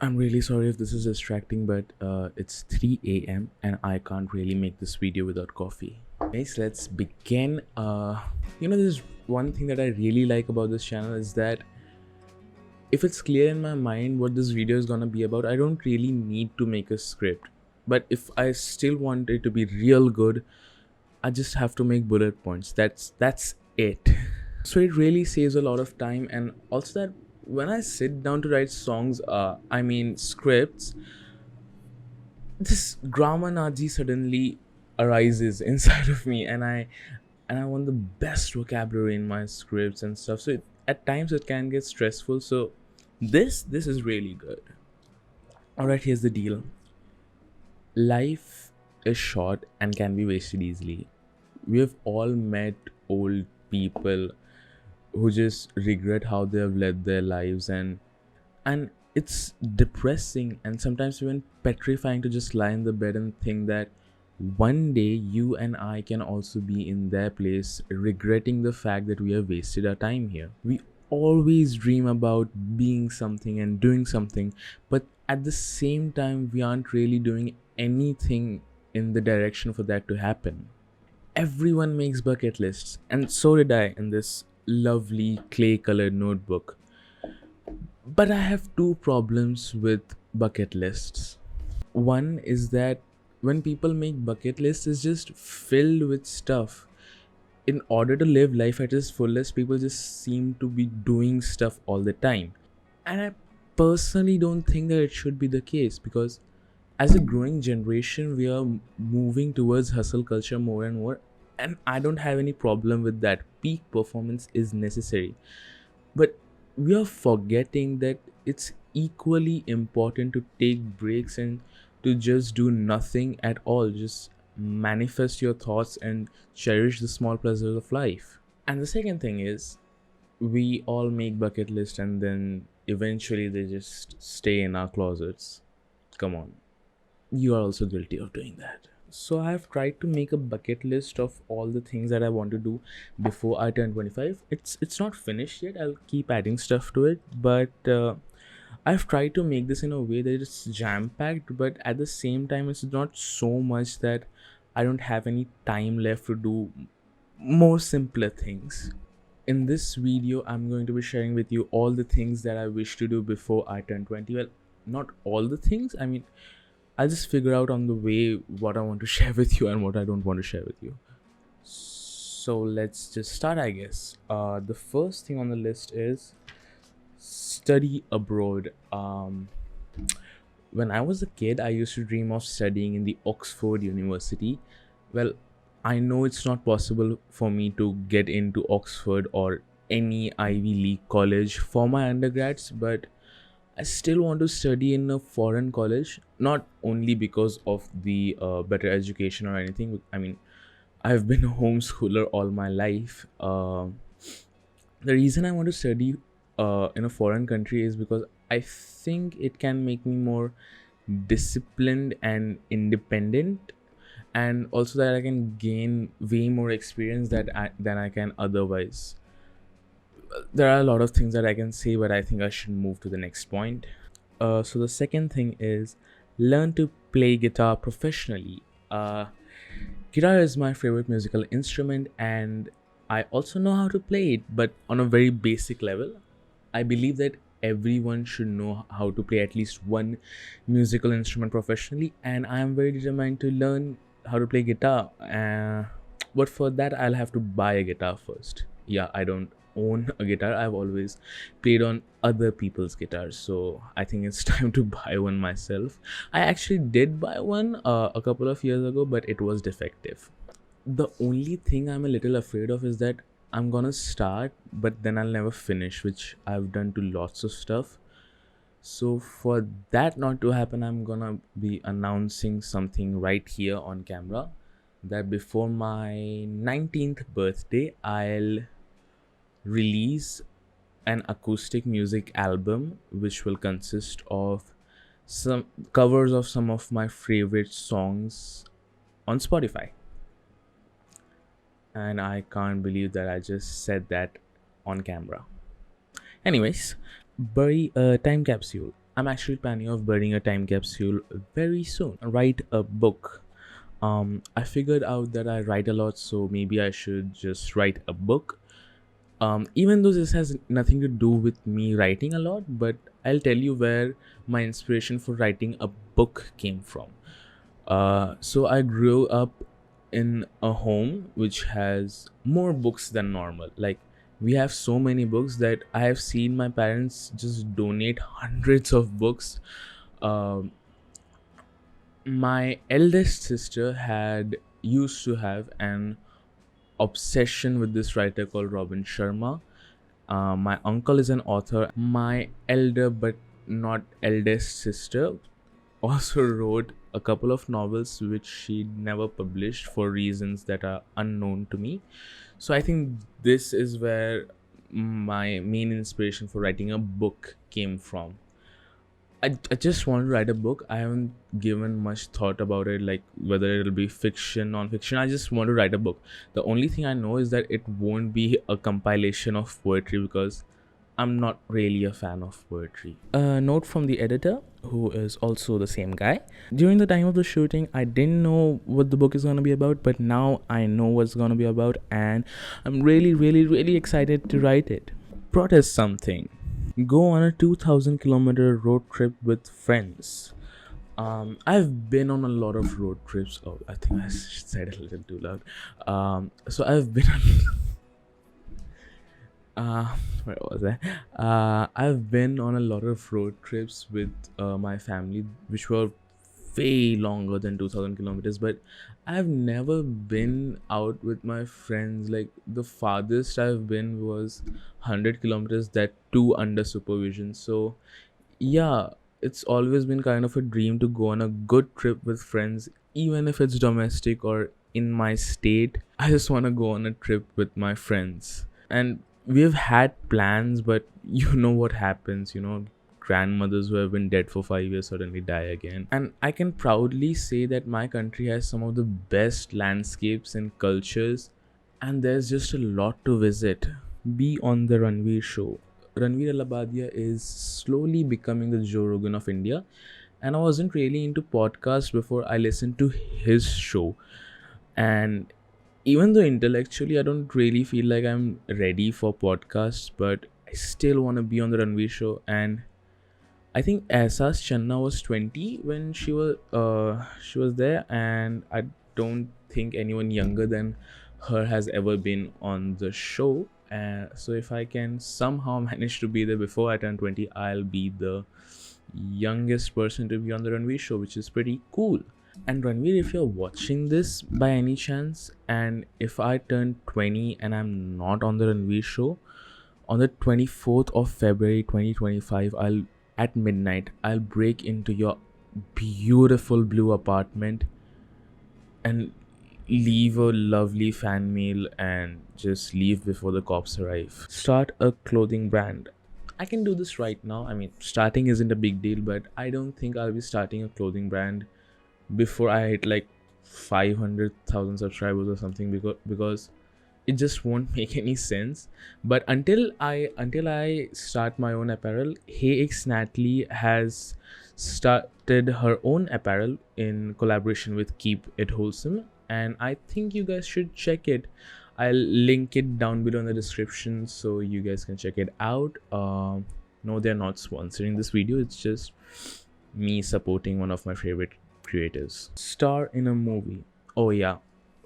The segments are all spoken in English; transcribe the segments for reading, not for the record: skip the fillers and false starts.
I'm really sorry if this is distracting, but it's 3 a.m. and I can't really make this video without coffee. Guys, let's begin. There's one thing that I really like about this channel is that if it's clear in my mind what this video is gonna be about, I don't really need to make a script. But if I still want it to be real good, I just have to make bullet points. That's it. So it really saves a lot of time, and also that when I sit down to write songs, scripts, this grammar Nazi suddenly arises inside of me, and I want the best vocabulary in my scripts and stuff. So at times it can get stressful. So this is really good. All right, here's the deal. Life is short and can be wasted easily. We have all met old people who just regret how they have led their lives, and it's depressing and sometimes even petrifying to just lie in the bed and think that one day you and I can also be in their place, regretting the fact that we have wasted our time here. We always dream about being something and doing something, but at the same time we aren't really doing anything in the direction for that to happen. Everyone makes bucket lists, and so did I in this lovely clay colored notebook. But I have two problems with bucket lists. One is that when people make bucket lists, it's just filled with stuff. In order to live life at its fullest, people just seem to be doing stuff all the time. And I personally don't think that it should be the case, because as a growing generation, we are moving towards hustle culture more and more. And I don't have any problem with that. Peak performance is necessary. But we are forgetting that it's equally important to take breaks and to just do nothing at all. Just manifest your thoughts and cherish the small pleasures of life. And the second thing is, we all make bucket lists and then eventually they just stay in our closets. Come on. You are also guilty of doing that. So I have tried to make a bucket list of all the things that I want to do before I turn 25. It's not finished yet. I'll keep adding stuff to it, but I've tried to make this in a way that it's jam packed, but at the same time it's not so much that I don't have any time left to do more simpler things. In this video, I'm going to be sharing with you all the things that I wish to do before I turn 20. Well, not all the things. I'll just figure out on the way what I want to share with you and what I don't want to share with you. So let's just start, I guess. The first thing on the list is study abroad. When I was a kid, I used to dream of studying in the Oxford University. Well, I know it's not possible for me to get into Oxford or any Ivy League college for my undergrads, but I still want to study in a foreign college, not only because of the better education or anything. I've been a homeschooler all my life. The reason I want to study in a foreign country is because I think it can make me more disciplined and independent, and also that I can gain way more experience than I can otherwise. There are a lot of things that I can say, but I think I should move to the next point. So the second thing is learn to play guitar professionally. Guitar is my favorite musical instrument, and I also know how to play it, but on a very basic level. I believe that everyone should know how to play at least one musical instrument professionally, and I am very determined to learn how to play guitar. But for that, I'll have to buy a guitar first. Yeah, I don't own a guitar. I've always played on other people's guitars, so I think it's time to buy one myself. I actually did buy one a couple of years ago, but it was defective. The only thing I'm a little afraid of is that I'm gonna start, but then I'll never finish, which I've done to lots of stuff. So for that not to happen, I'm gonna be announcing something right here on camera, that before my 19th birthday, I'll release an acoustic music album which will consist of some covers of some of my favorite songs on Spotify. And I can't believe that I just said that on camera. Anyways, bury a time capsule. I'm actually planning of building a time capsule very soon. Write a book. I figured out that I write a lot, so maybe I should just write a book. Even though this has nothing to do with me writing a lot, but I'll tell you where my inspiration for writing a book came from. So I grew up in a home which has more books than normal. Like, we have so many books that I have seen my parents just donate hundreds of books. Um, my eldest sister had used to have an obsession with this writer called Robin Sharma. My uncle is an author. My elder but not eldest sister also wrote a couple of novels which she never published for reasons that are unknown to me. So I think this is where my main inspiration for writing a book came from. I just want to write a book. I haven't given much thought about it, like whether it'll be fiction, non-fiction. I just want to write a book. The only thing I know is that it won't be a compilation of poetry because I'm not really a fan of poetry. A note from the editor, who is also the same guy. During the time of the shooting, I didn't know what the book is going to be about, but now I know what's going to be about, and I'm really, really, really excited to write it. Protest something. Go on a 2,000-kilometer road trip with friends. I've been on a lot of road trips. Oh, I think I said it a little too loud. So I've been on where was I? I've been on a lot of road trips with my family, which were way longer than 2,000 kilometers, but I've never been out with my friends. Like, the farthest I've been was 100 kilometers, that too under supervision. So yeah, it's always been kind of a dream to go on a good trip with friends, even if it's domestic or in my state. I just want to go on a trip with my friends. And we've had plans, but you know what happens, grandmothers who have been dead for 5 years suddenly die again. And I can proudly say that my country has some of the best landscapes and cultures, and there's just a lot to visit. Be on the Runway Show. Ranveer Alabadia is slowly becoming the Joe Rogan of India, and I wasn't really into podcasts before I listened to his show. And even though intellectually I don't really feel like I'm ready for podcasts, but I still want to be on the Runway Show. And I think Ehsas Channa was 20 when she was there, and I don't think anyone younger than her has ever been on the show. So if I can somehow manage to be there before I turn 20, I'll be the youngest person to be on the Runway Show, which is pretty cool. And Ranveer, if you're watching this by any chance, and if I turn 20 and I'm not on the Runway Show, on the 24th of February 2025, at midnight, I'll break into your beautiful blue apartment and leave a lovely fan mail and just leave before the cops arrive. Start a clothing brand. I can do this right now. I mean, starting isn't a big deal, but I don't think I'll be starting a clothing brand before I hit like 500,000 subscribers or something, because it just won't make any sense. But until I start my own apparel, heyxnatalie has started her own apparel in collaboration with Keep It Wholesome, and I think you guys should check it. I'll link it down below in the description so you guys can check it out. No, they're not sponsoring this video, it's just me supporting one of my favorite creators. Star in a movie. Oh yeah,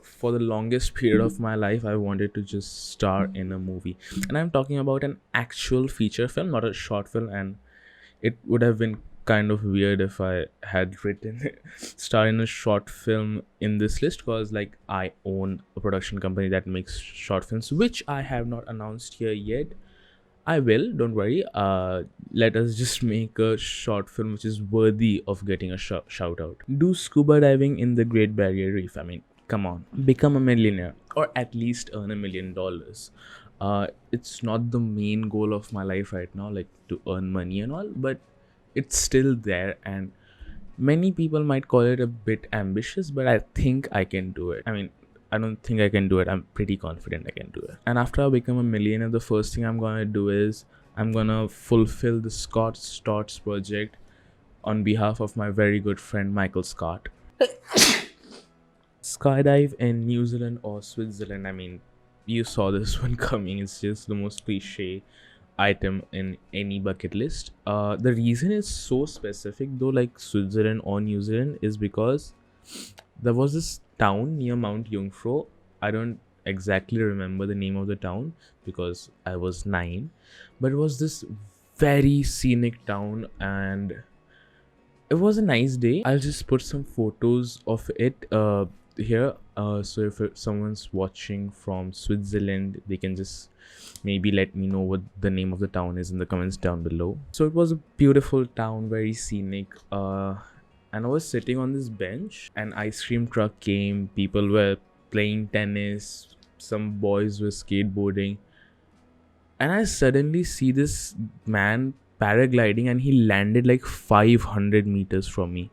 for the longest period of my life I wanted to just star in a movie, and I'm talking about an actual feature film, not a short film. And it would have been kind of weird if I had written star in a short film in this list, because like I own a production company that makes short films, which I have not announced here yet. I will, don't worry. Let us just make a short film which is worthy of getting a shout out. Do scuba diving in the Great Barrier Reef. I mean, come on. Become a millionaire, or at least earn $1 million. It's not the main goal of my life right now, like to earn money and all, but it's still there, and many people might call it a bit ambitious, but I think I can do it. I mean, I don't think I can do it. I'm pretty confident I can do it. And after I become a millionaire, the first thing I'm gonna do is I'm gonna fulfill the Scott Stotts project on behalf of my very good friend Michael Scott. Skydive in New Zealand or Switzerland, I mean, you saw this one coming. It's just the most cliche item in any bucket list. The reason it's so specific though, like Switzerland or New Zealand, is because there was this town near Mount Jungfrau. I don't exactly remember the name of the town because I was 9, but it was this very scenic town and it was a nice day. I'll just put some photos of it here. So if someone's watching from Switzerland, they can just maybe let me know what the name of the town is in the comments down below. So it was a beautiful town, very scenic. And I was sitting on this bench. An ice cream truck came. People were playing tennis. Some boys were skateboarding. And I suddenly see this man paragliding and he landed like 500 meters from me.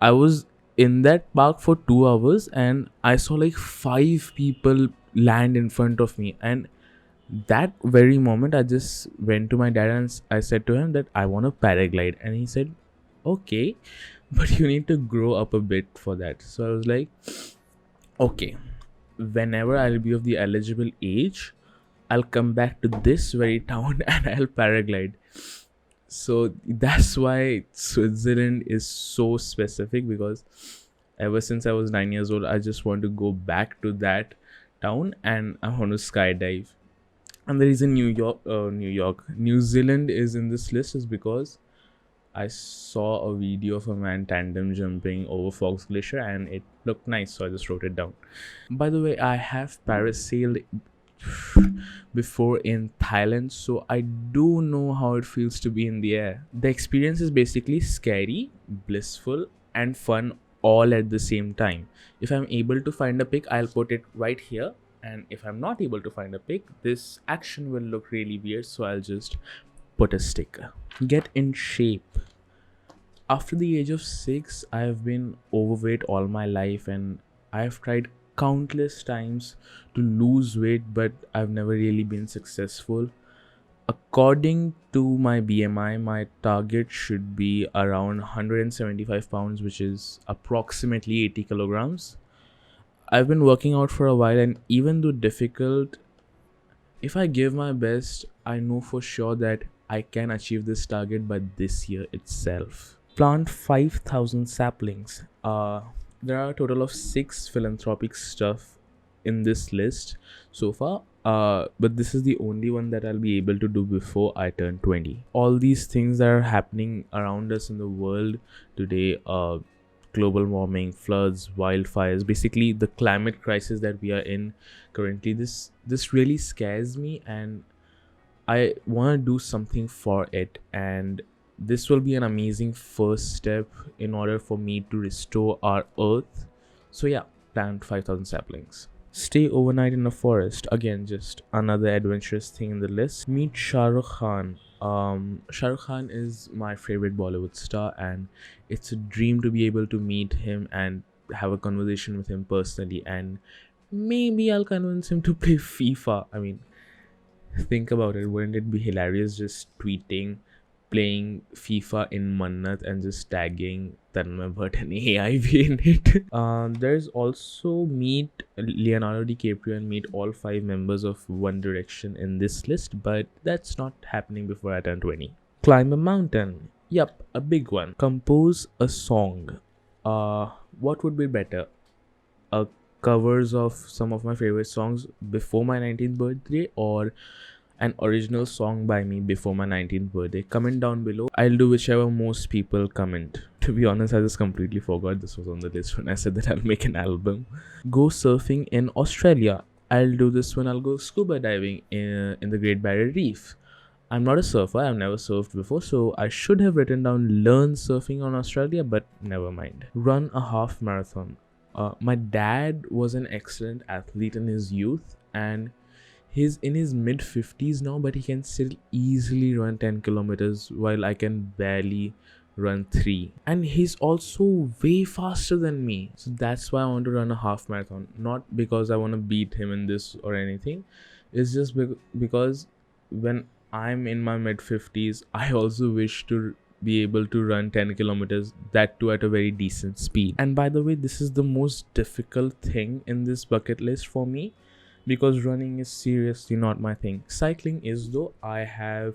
I was in that park for 2 hours and I saw like 5 people land in front of me. And that very moment, I just went to my dad and I said to him that I want to paraglide. And he said, okay, but you need to grow up a bit for that. So I was like, okay, whenever I'll be of the eligible age, I'll come back to this very town and I'll paraglide. So that's why Switzerland is so specific, because ever since I was 9 years old, I just want to go back to that town and I want to skydive. And the reason New Zealand is in this list is because I saw a video of a man tandem jumping over Fox Glacier and it looked nice, so I just wrote it down. By the way, I have parasailed before in Thailand, so I do know how it feels to be in the air. The experience is basically scary, blissful, and fun all at the same time. If I'm able to find a pic, I'll put it right here. And if I'm not able to find a pic, this action will look really weird, so I'll just put a sticker. Get in shape. After the age of 6, I have been overweight all my life and I've tried countless times to lose weight, but I've never really been successful. According to my BMI, my target should be around 175 pounds, which is approximately 80 kilograms. I've been working out for a while, and even though difficult, if I give my best, I know for sure that I can achieve this target by this year itself. Plant 5,000 saplings. There are a total of 6 philanthropic stuff in this list so far, but this is the only one that I'll be able to do before I turn 20. All these things that are happening around us in the world today, global warming, floods, wildfires, basically the climate crisis that we are in currently, this really scares me and I want to do something for it, and this will be an amazing first step in order for me to restore our earth. So yeah, plant 5,000 saplings. Stay overnight in a forest. Again, just another adventurous thing in the list. Meet Shah Rukh Khan. Shah Rukh Khan is my favorite Bollywood star and it's a dream to be able to meet him and have a conversation with him personally, and maybe I'll convince him to play FIFA. I mean, think about it. Wouldn't it be hilarious just tweeting playing FIFA in Mannat and just tagging Tanmay Bhatt and AIV in it? There's also meet Leonardo DiCaprio and meet all 5 members of One Direction in this list, but that's not happening before I turn 20. Climb a mountain. Yup, a big one. Compose a song. What would be better? Covers of some of my favorite songs before my 19th birthday, or an original song by me before my 19th birthday? Comment down below. I'll do whichever most people comment. To be honest, I just completely forgot this was on the list when I said that I'll make an album. Go surfing in Australia. I'll do this when I'll go scuba diving in the Great Barrier Reef. I'm not a surfer. I've never surfed before, so I should have written down learn surfing on Australia, but never mind. Run a half marathon. My dad was an excellent athlete in his youth and he's in his mid 50s now, but he can still easily run 10 kilometers while I can barely run 3. And he's also way faster than me. So that's why I want to run a half marathon. Not because I want to beat him in this or anything. It's just because when I'm in my mid 50s, I also wish to be able to run 10 kilometers, that too at a very decent speed. And by the way, this is the most difficult thing in this bucket list for me, because running is seriously not my thing. Cycling is, though. I have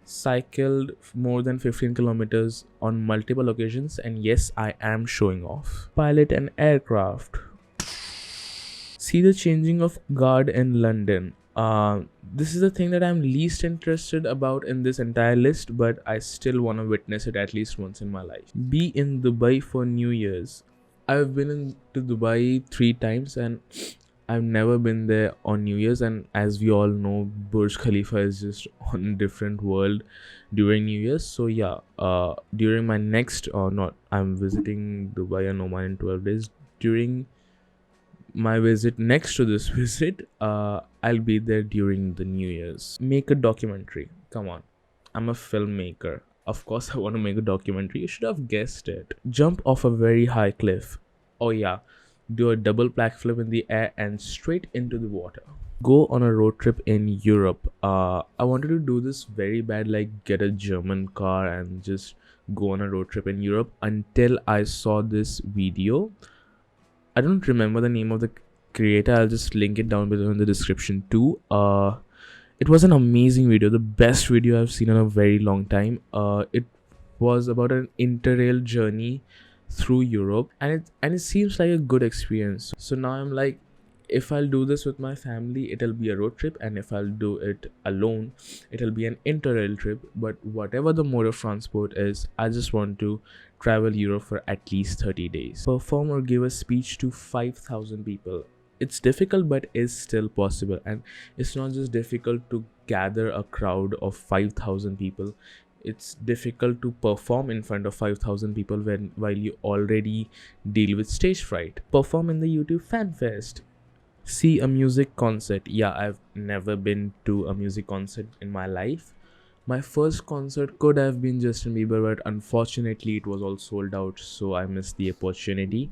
cycled more than 15 kilometers on multiple occasions, and yes, I am showing off. Pilot an aircraft. See the changing of guard in London. This is the thing that I'm least interested about in this entire list, but I still want to witness it at least once in my life. Be in Dubai for New Year's. I've been to Dubai 3 times and I've never been there on New Year's, and as we all know, Burj Khalifa is just on a different world during New Year's. So yeah, during my next, I'm visiting Dubai and Oman in 12 days. During my visit next to this visit, I'll be there during the New Year's. Make a documentary. Come on, I'm a filmmaker. Of course I want to make a documentary. You should have guessed it. Jump off a very high cliff. Oh yeah, do a double backflip in the air and straight into the water. Go on a road trip in Europe. I wanted to do this very bad, like get a German car and just go on a road trip in Europe, until I saw this video. I don't remember the name of the creator. I'll just link it down below in the description too. It was an amazing video, the best video I've seen in a very long time. It was about an Interrail journey through Europe, and it seems like a good experience. So now I'm like, if I'll do this with my family, it'll be a road trip, and if I'll do it alone, it'll be an Interrail trip. But whatever the mode of transport is, I just want to travel Europe for at least 30 days. Perform or give a speech to 5,000 people. It's difficult, but is still possible. And it's not just difficult to gather a crowd of 5,000 people. It's difficult to perform in front of 5,000 people while you already deal with stage fright. Perform in the YouTube Fan Fest. See a music concert. Yeah, I've never been to a music concert in my life. My first concert could have been Justin Bieber, but unfortunately it was all sold out, so I missed the opportunity.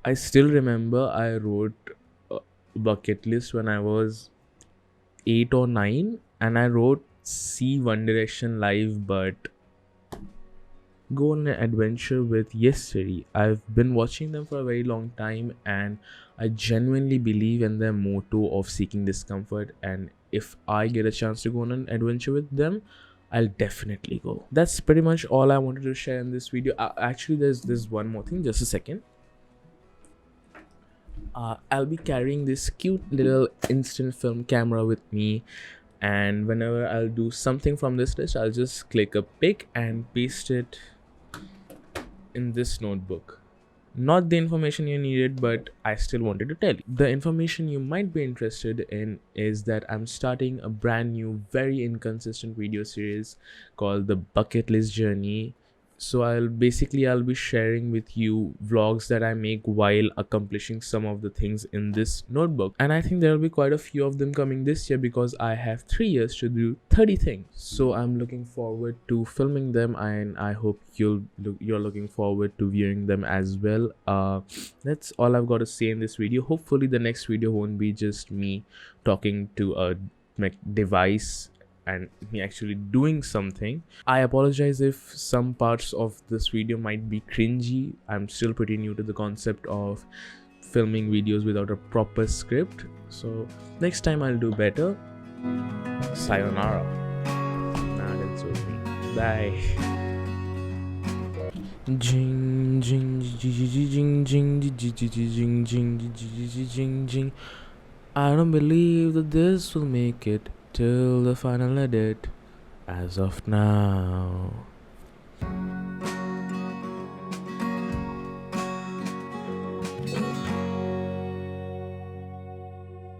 I still remember I wrote a bucket list when I was 8 or 9, and I wrote see One Direction live, but go on an adventure with Yesterday. I've been watching them for a very long time, and I genuinely believe in their motto of seeking discomfort, and if I get a chance to go on an adventure with them, I'll definitely go. That's pretty much all I wanted to share in this video. Actually, there's one more thing. Just a second. I'll be carrying this cute little instant film camera with me, and whenever I'll do something from this list, I'll just click a pic and paste it in this notebook. Not the information you needed, but I still wanted to tell you. The information you might be interested in is that I'm starting a brand new, very inconsistent video series called The Bucket List Journey. So I'll be sharing with you vlogs that I make while accomplishing some of the things in this notebook. And I think there will be quite a few of them coming this year, because I have 3 years to do 30 things. So I'm looking forward to filming them, and I hope you're looking forward to viewing them as well. That's all I've got to say in this video. Hopefully the next video won't be just me talking to a device and me actually doing something. I apologize if some parts of this video might be cringy. I'm still pretty new to the concept of filming videos without a proper script, so next time I'll do better. Sayonara. Nah, that's with me. Bye. Jing jing jing jing jing jing jing. I don't believe that this will make it till the final edit as of now.